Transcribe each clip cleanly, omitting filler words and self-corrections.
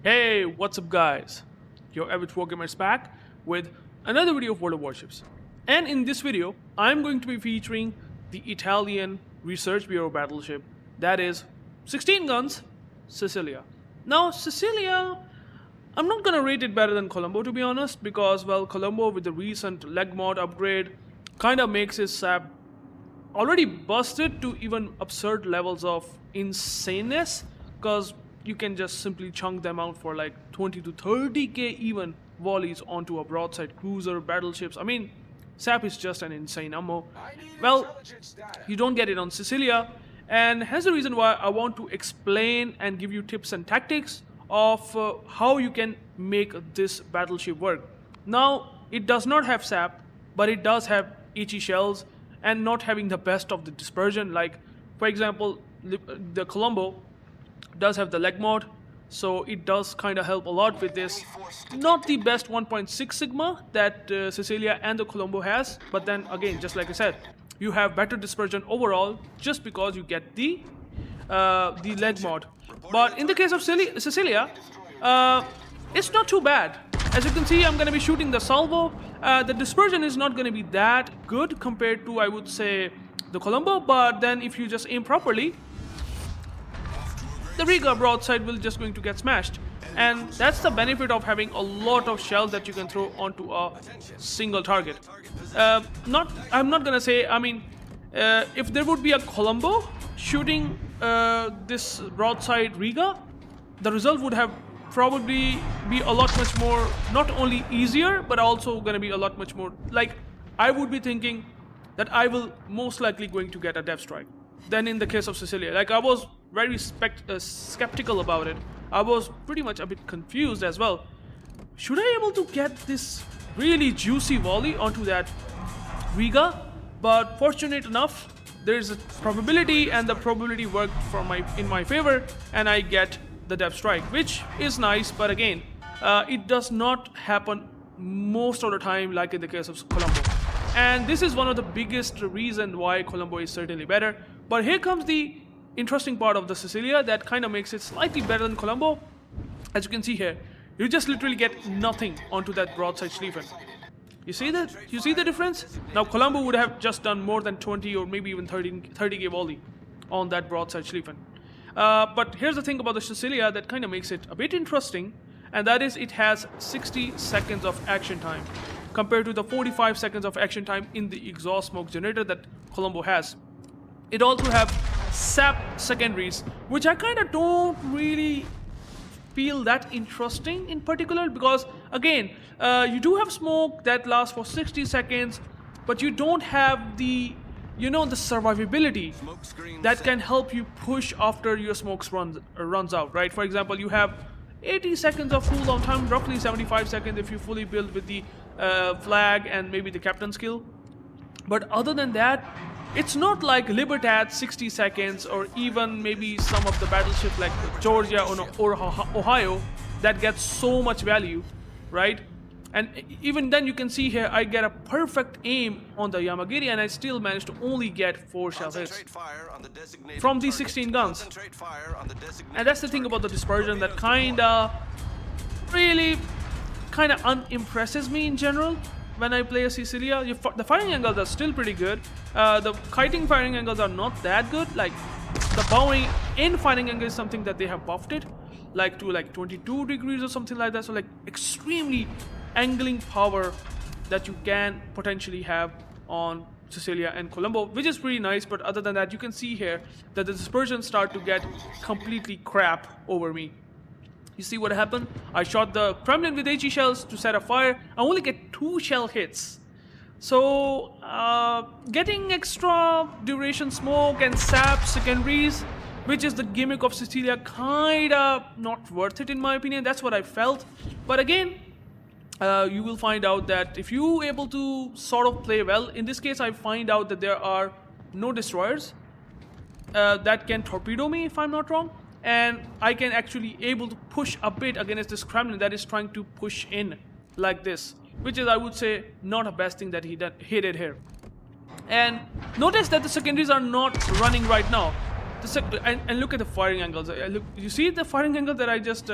Hey, what's up guys? UrAvgWarGamer is back with another video of World of Warships. And in this video, I'm going to be featuring the Italian Research Bureau battleship that is 16 guns, Sicilia. Now, Sicilia, I'm not gonna rate it better than Colombo to be honest, because well, Colombo with the recent leg mod upgrade kinda makes his sap already busted to even absurd levels of insaneness, because you can just simply chunk them out for like 20 to 30k even volleys onto a broadside cruiser, battleships. I mean, SAP is just an insane ammo. Well, you don't get it on Sicilia, and here's the reason why I want to explain and give you tips and tactics of how you can make this battleship work. Now, it does not have SAP, but it does have HE shells, and not having the best of the dispersion. Like, for example, the Colombo does have the leg mod, so it does kind of help a lot with this. Not the best 1.6 sigma that Sicilia and the Colombo has, but then again, just like I said, you have better dispersion overall just because you get the leg mod. But in the case of Sicilia, it's not too bad. As you can see, I'm going to be shooting the salvo. The dispersion is not going to be that good compared to, I would say, the Colombo, but then if you just aim properly, the Riga broadside will just going to get smashed. And that's the benefit of having a lot of shells that you can throw onto a single target. I'm not gonna say, I mean, if there would be a Colombo shooting this broadside Riga, the result would have probably be a lot much more, not only easier, but also gonna be a lot much more, like, I would be thinking that I will most likely going to get a depth strike than in the case of Sicilia. Like, I was very skeptical about it. I was pretty much a bit confused as well. Should I able to get this really juicy volley onto that Riga? But fortunate enough, there is a probability, and the probability worked in my favor, and I get the depth strike, which is nice. But again, it does not happen most of the time like in the case of Colombo. And this is one of the biggest reasons why Colombo is certainly better. But here comes the interesting part of the Sicilia that kind of makes it slightly better than Colombo. As you can see here, you just literally get nothing onto that broadside Schlieffen. You see that? You see the difference? Now Colombo would have just done more than 20 or maybe even 30k volley on that broadside Schlieffen. But here's the thing about the Sicilia that kind of makes it a bit interesting, and that is it has 60 seconds of action time compared to the 45 seconds of action time in the exhaust smoke generator that Colombo has. It also have SAP secondaries, which I kind of don't really feel that interesting in particular, because again, you do have smoke that lasts for 60 seconds, but you don't have the, the survivability that can help you push after your smokes runs out, right? For example, you have 80 seconds of cooldown time, roughly 75 seconds if you fully build with the flag and maybe the captain skill. But other than that, it's not like Libertad 60 seconds, or even maybe some of the battleships like Georgia or Ohio that get so much value, right? And even then you can see here I get a perfect aim on the Yamagiri, and I still managed to only get 4 shell hits from these 16 guns. And that's the thing about the dispersion that really unimpresses me in general when I play a Sicilia. The firing angles are still pretty good. The kiting firing angles are not that good. Like, the bowing in firing angle is something that they have buffed it, like to like 22 degrees or something like that. So like extremely angling power that you can potentially have on Sicilia and Colombo, which is pretty nice. But other than that, you can see here that the dispersions start to get completely crap over me. You see what happened? I shot the Kremlin with HE shells to set a fire. I only get 2 shell hits. So, getting extra duration smoke and SAP secondaries, which is the gimmick of Sicilia, kinda not worth it in my opinion. That's what I felt. But again, you will find out that if you able to sort of play well, in this case I find out that there are no destroyers that can torpedo me if I'm not wrong. And I can actually able to push a bit against this Kremlin that is trying to push in like this, which is, I would say, not a best thing that he did here. And notice that the secondaries are not running right now. And look at the firing angles. You see the firing angle that I just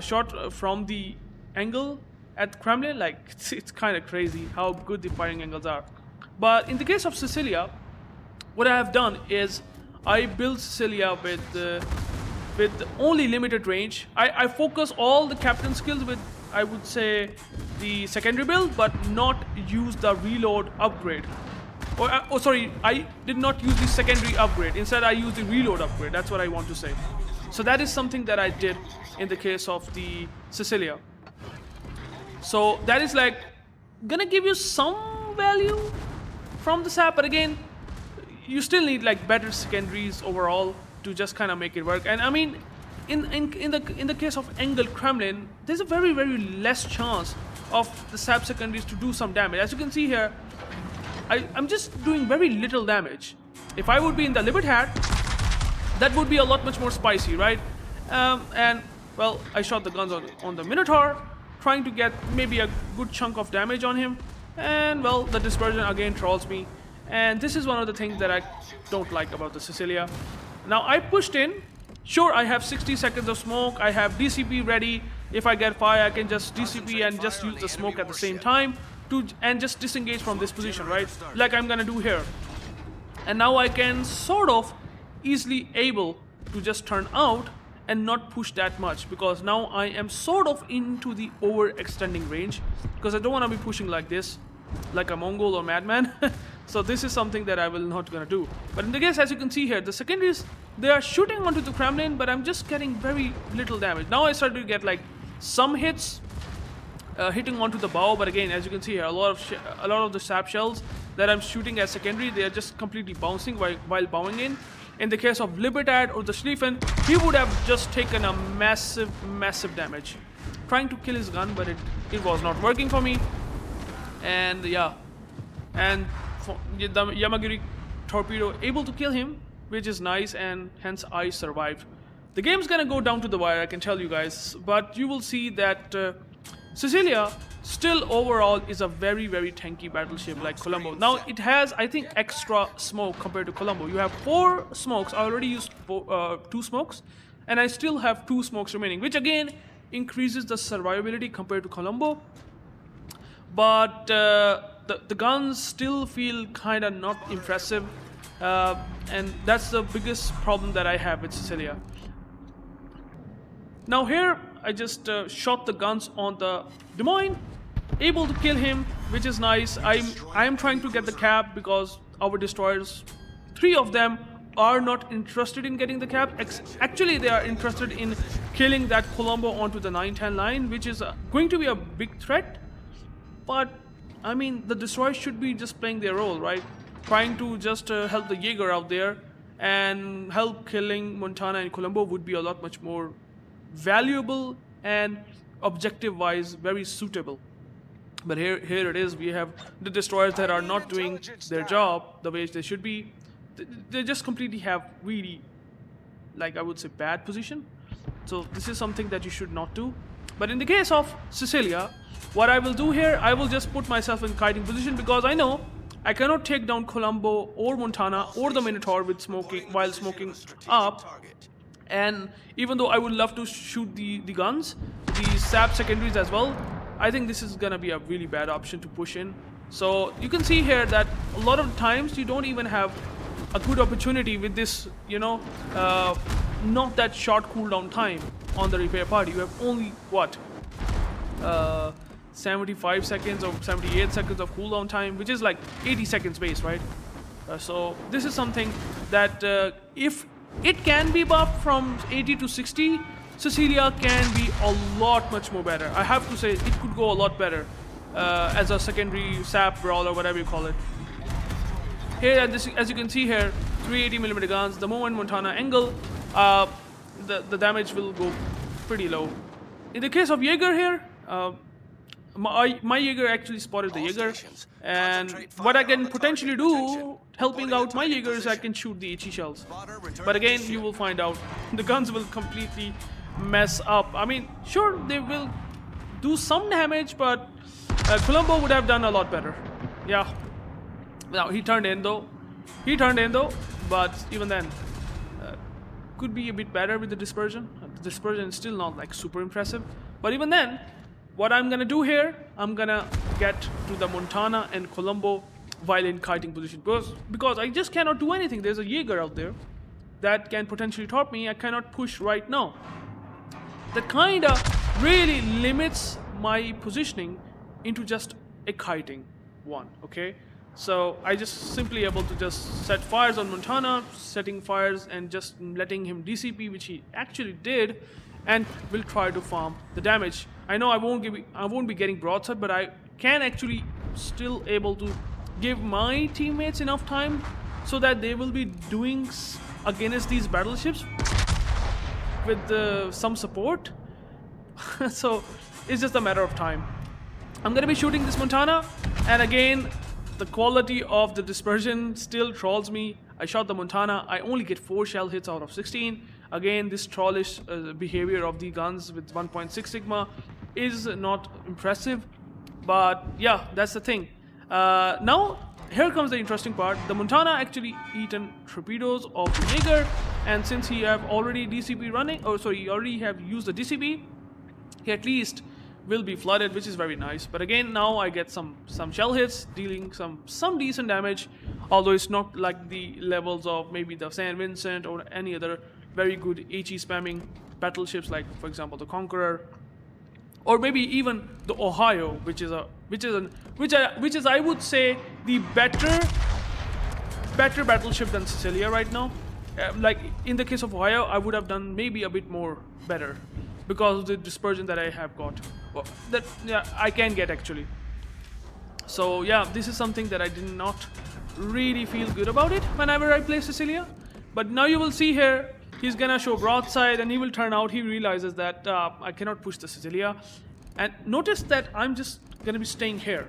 shot from the angle at Kremlin, like it's kind of crazy how good the firing angles are. But in the case of Sicilia, what I have done is I built Sicilia with only limited range. I focus all the captain skills with, I would say, the secondary build, but not use the reload upgrade. Oh, sorry, I did not use the secondary upgrade. Instead, I used the reload upgrade. That's what I want to say. So that is something that I did in the case of the Sicilia. So that is like gonna give you some value from the SAP, but again, you still need like better secondaries overall to just kind of make it work. And I mean, in the case of Angle Kremlin, there's a very less chance of the SAP secondaries to do some damage. As you can see here, I'm just doing very little damage. If I would be in the Libertad, that would be a lot much more spicy, right? And well, I shot the guns on the Minotaur, trying to get maybe a good chunk of damage on him, and well, the dispersion again trolls me. And this is one of the things that I don't like about the Sicilia. Now I pushed in. Sure, I have 60 seconds of smoke. I have DCP ready. If I get fire, I can just DCP and just use the smoke at the same time and just disengage from this position, right? Like I'm gonna do here. And now I can sort of easily able to just turn out and not push that much, because now I am sort of into the overextending range, because I don't want to be pushing like this, like a Mongol or madman. So this is something that I will not gonna do. But in the case, as you can see here, the secondaries, they are shooting onto the Kremlin, but I'm just getting very little damage. Now I started to get like some hits hitting onto the bow, but again, as you can see here, a lot of the sap shells that I'm shooting as secondary, they are just completely bouncing while bowing in. In the case of Libertad or the Schlieffen, he would have just taken a massive damage trying to kill his gun, but it was not working for me. And yeah, and the Yamagiri torpedo able to kill him, which is nice, and hence I survived. The game's gonna go down to the wire, I can tell you guys, but you will see that Sicilia still overall is a very tanky battleship like Colombo. Now it has, I think, extra smoke compared to Colombo. You have 4 smokes. I already used 2 smokes, and I still have 2 smokes remaining, which again increases the survivability compared to Colombo. But the guns still feel kind of not impressive, and that's the biggest problem that I have with Sicilia. Now here, I just shot the guns on the Des Moines, able to kill him, which is nice. I am trying to get the cap because our destroyers, 3 of them, are not interested in getting the cap. Actually, they are interested in killing that Colombo onto the 910 line, which is going to be a big threat. But I mean, the destroyers should be just playing their role, right? Trying to just help the Jaeger out there, and help killing Montana and Colombo would be a lot much more valuable and objective-wise very suitable. But here it is. We have the destroyers that are not doing their job the way they should be. They just completely have really, like, I would say, bad position. So this is something that you should not do. But in the case of Sicilia, what I will do here, I will just put myself in kiting position, because I know I cannot take down Colombo or Montana or the Minotaur with while smoking up. And even though I would love to shoot the guns, the sap secondaries as well, I think this is gonna be a really bad option to push in. So you can see here that a lot of times you don't even have a good opportunity with this, you know, not that short cooldown time on the repair party. You have only what, 75 seconds or 78 seconds of cooldown time, which is like 80 seconds base, right? So this is something that if it can be buffed from 80 to 60, Sicilia can be a lot much more better. I have to say, it could go a lot better as a secondary sap brawler, whatever you call it. Here, as you can see here, 380mm guns. The moment Montana angle, the damage will go pretty low. In the case of Jaeger here, my Jaeger actually spotted the Jaeger, and what I can potentially do, helping out my Jaeger, is I can shoot the HE shells. But again, you will find out the guns will completely mess up. I mean, sure, they will do some damage, but Colombo would have done a lot better. Yeah. Now he turned in though, but even then, could be a bit better with the dispersion. dispersion is still not like super impressive. But even then, what I'm gonna do here, I'm gonna get to the Montana and Colombo while in kiting position, because I just cannot do anything. There's a Jaeger out there that can potentially top me. I cannot push right now. That kinda really limits my positioning into just a kiting one, okay? So I just simply able to just set fires on Montana, setting fires and just letting him DCP, which he actually did, and will try to farm the damage. I know I won't be getting broadside, but I can actually still able to give my teammates enough time so that they will be doing against these battleships with some support. So it's just a matter of time. I'm gonna be shooting this Montana, and again, the quality of the dispersion still trolls me. I shot the Montana, I only get 4 shell hits out of 16. Again, this trollish behavior of the guns with 1.6 Sigma is not impressive. But yeah, that's the thing. Now, here comes the interesting part. The Montana actually eaten torpedoes of the Jaeger, and since he have already DCP running, he already have used the DCP, he at least will be flooded, which is very nice. But again, now I get some shell hits, dealing some decent damage, although it's not like the levels of maybe the St. Vincent or any other very good HE spamming battleships, like for example the Conqueror, or maybe even the Ohio, which is I would say the better battleship than Sicilia right now. Like in the case of Ohio, I would have done maybe a bit more better because of the dispersion that I have got. Well, that I can get actually. So yeah, this is something that I did not really feel good about it whenever I play Sicilia. But now you will see here, he's gonna show broadside, and he will turn out, he realizes that I cannot push the Sicilia. And notice that I'm just gonna be staying here,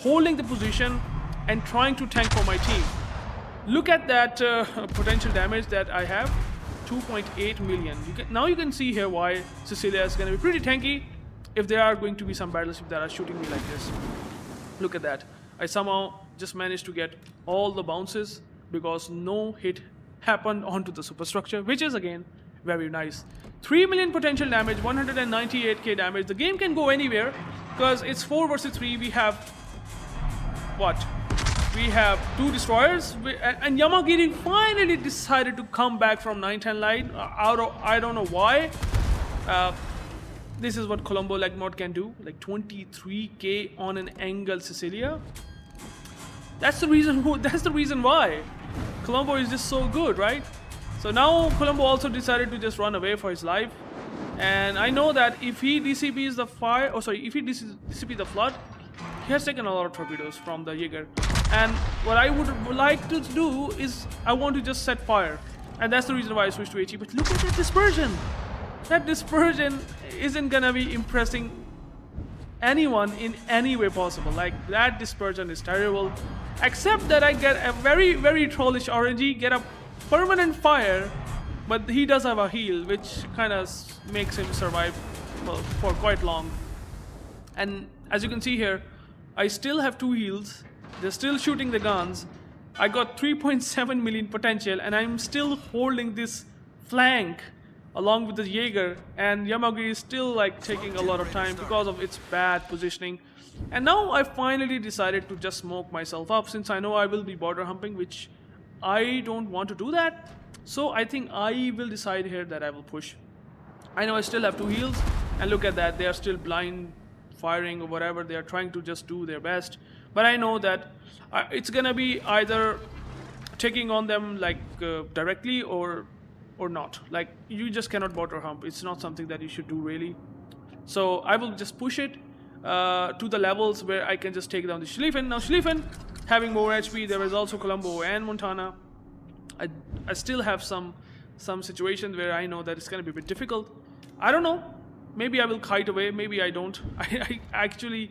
holding the position and trying to tank for my team. Look at that potential damage that I have, 2.8 million. Now you can see here why Sicilia is gonna be pretty tanky if there are going to be some battleships that are shooting me like this. Look at that. I somehow just managed to get all the bounces because no hit happened onto the superstructure, which is again very nice. 3 million potential damage, 198k damage. The game can go anywhere because it's 4 versus 3. We have what? We have 2 destroyers, and Yamagiri finally decided to come back from 910 line. I don't know why. This is what Colombo leg mod can do, like 23k on an angle Sicilia. That's the reason why Colombo is just so good, right? So now Colombo also decided to just run away for his life, and I know that if he DCPs the fire, if he DCPs the flood, he has taken a lot of torpedoes from the Jaeger. And what I would like to do is I want to just set fire, and that's the reason why I switched to HE. But look at that dispersion. That dispersion isn't gonna be impressing anyone in any way possible. Like, that dispersion is terrible, except that I get a very, very trollish RNG, get a permanent fire, but he does have a heal, which kind of makes him survive for quite long. And as you can see here, I still have 2 heals. They're still shooting the guns. I got 3.7 million potential, and I'm still holding this flank along with the Jaeger, and Yamagiri is still like taking a lot of time because of its bad positioning. And now I finally decided to just smoke myself up, since I know I will be border humping, which I don't want to do that. So I think I will decide here that I will push. I know I still have 2 heals, and look at that, they are still blind firing or whatever. They are trying to just do their best, but I know that it's gonna be either taking on them like directly or not. Like, you just cannot border hump. It's not something that you should do really. So I will just push it to the levels where I can just take down the Schlieffen. Now Schlieffen having more HP. There is also Colombo and Montana. I still have some situations where I know that it's gonna be a bit difficult. I don't know. Maybe I will kite away. Maybe I don't. I actually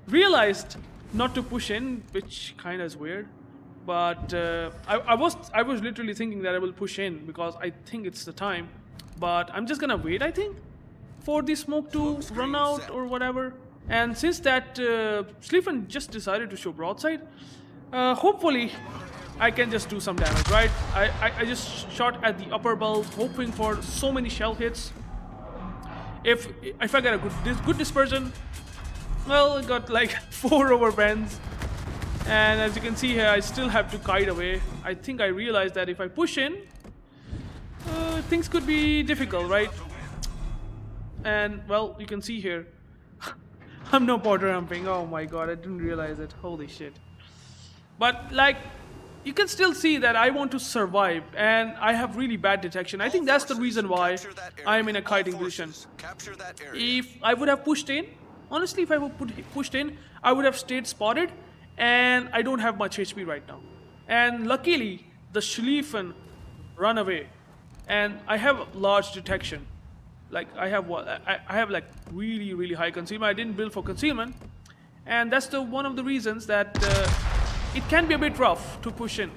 realized not to push in, which kind of is weird. But I was literally thinking that I will push in because I think it's the time. But I'm just gonna wait, I think, for the smoke to run out or whatever. And since that Schlieffen just decided to show broadside, hopefully I can just do some damage, right? I just shot at the upper bulb, hoping for so many shell hits. If I get a good dispersion, well, it got like 4 overbends. And as you can see here, I still have to kite away. I think I realized that if I push in, things could be difficult, right? And well, you can see here, I'm no Potter humping. Oh my god, I didn't realize it. Holy shit. But like, you can still see that I want to survive, and I have really bad detection. I think that's the reason why I'm in a kiting position. If I would have pushed in, honestly, if I would pushed in, I would have stayed spotted, and I don't have much HP right now. And luckily, the Schlieffen run away, and I have large detection. Like I have like really high concealment. I didn't build for concealment, and that's one of the reasons that it can be a bit rough to push in,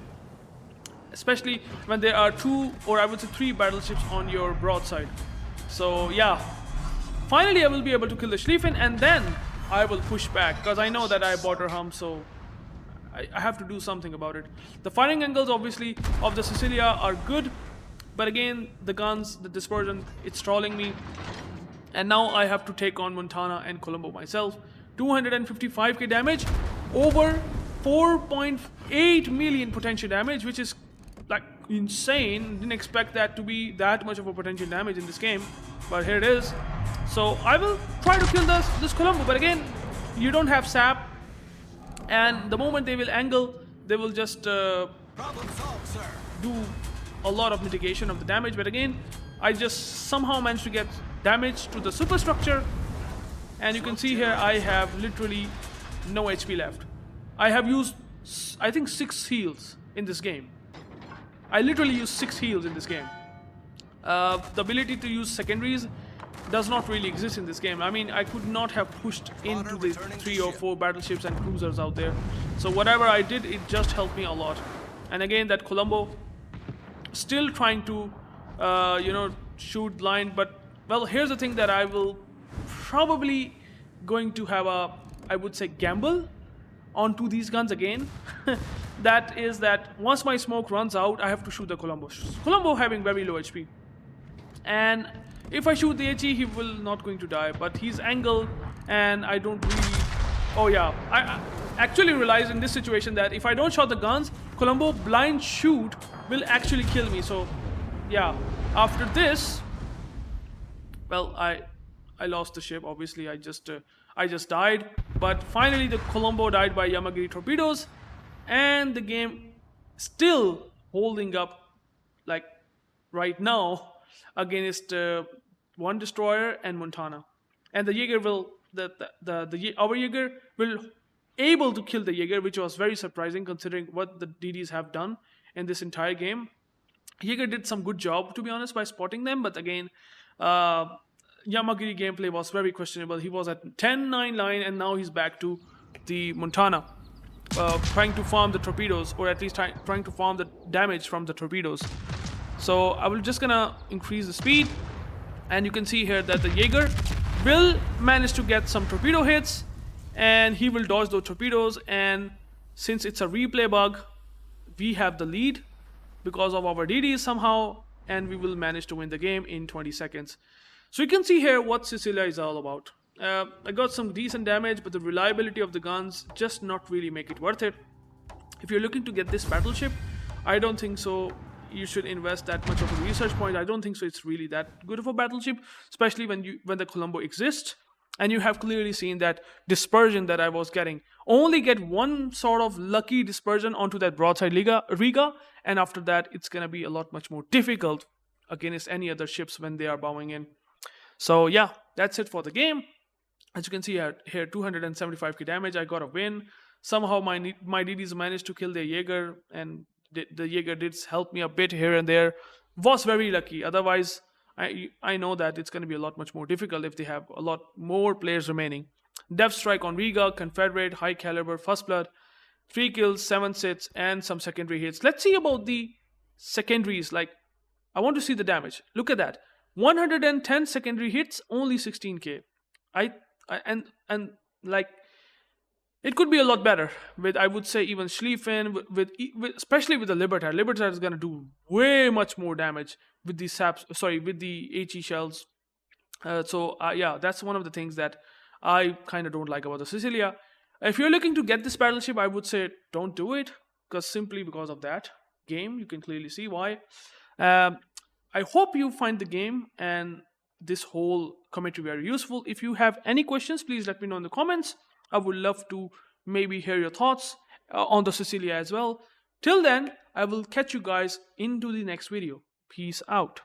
especially when there are 2 or I would say 3 battleships on your broadside. So yeah, finally I will be able to kill the Schlieffen, and then I will push back because I know that I bought her hump, so I have to do something about it. The firing angles obviously of the Sicilia are good, but again, the guns, the dispersion, it's trolling me. And now I have to take on Montana and Colombo myself. 255k damage, over 4.8 million potential damage, which is like insane. Didn't expect that to be that much of a potential damage in this game, but here it is. So I will try to kill this Colombo, but again, you don't have sap, and the moment they will angle, they will just do a lot of mitigation of the damage. But again, I just somehow managed to get damage to the superstructure, and you can see here I have literally no HP left. I have used, I think, 6 heals in this game. I literally used 6 heals in this game. The ability to use secondaries does not really exist in this game. I mean, I could not have pushed into the 3 or 4 battleships and cruisers out there. So whatever I did, it just helped me a lot. And again, that Colombo still trying to, shoot blind. But well, here's the thing that I will probably going to have a, I would say, gamble onto these guns again. That is that once my smoke runs out, I have to shoot the Colombo. Colombo having very low HP, and if I shoot the HE, he will not going to die, but he's angled, and I don't really. Oh yeah, I actually realized in this situation that if I don't shot the guns, Colombo blind shoot will actually kill me. So yeah, after this, well, I lost the ship. Obviously, I just died. But finally, the Colombo died by Yamagiri torpedoes, and the game still holding up, like right now, against 1 destroyer and Montana. And the Jaeger will, our Jaeger will able to kill the Jaeger, which was very surprising considering what the DDs have done in this entire game. Jaeger did some good job, to be honest, by spotting them, but again, Yamagiri gameplay was very questionable. He was at 10-9 line, and now he's back to the Montana, trying to farm the torpedoes, or at least trying to farm the damage from the torpedoes. So I will just gonna increase the speed, and you can see here that the Jaeger will manage to get some torpedo hits, and he will dodge those torpedoes. And since it's a replay bug, we have the lead because of our DDs somehow, and we will manage to win the game in 20 seconds. So you can see here what Sicilia is all about. I got some decent damage, but the reliability of the guns just not really make it worth it. If you're looking to get this battleship, I don't think so you should invest that much of a research point. I don't think so it's really that good of a battleship, especially when the Colombo exists, and you have clearly seen that dispersion that I was getting. Only get one sort of lucky dispersion onto that broadside Riga, and after that it's gonna be a lot much more difficult against any other ships when they are bowing in. So yeah, that's it for the game. As you can see here 275k damage. I got a win. Somehow my DDs managed to kill their Jaeger, and the Jaeger did help me a bit here and there. Was very lucky. Otherwise, I know that it's going to be a lot much more difficult if they have a lot more players remaining. Depth strike on Riga, Confederate, high caliber, first blood, 3 kills, 7 sits, and some secondary hits. Let's see about the secondaries. Like, I want to see the damage. Look at that. 110 secondary hits, only 16k. And like, It could be a lot better with, I would say, even Schlieffen, with especially with the Libertad. Libertad is going to do way much more damage with the saps. Sorry, with the HE shells. Yeah, that's one of the things that I kind of don't like about the Sicilia. If you're looking to get this battleship, I would say don't do it, because simply because of that game, you can clearly see why. Um, I hope you find the game and this whole commentary very useful. If you have any questions, please let me know in the comments. I would love to maybe hear your thoughts on the Sicilia as well. Till then, I will catch you guys into the next video. Peace out.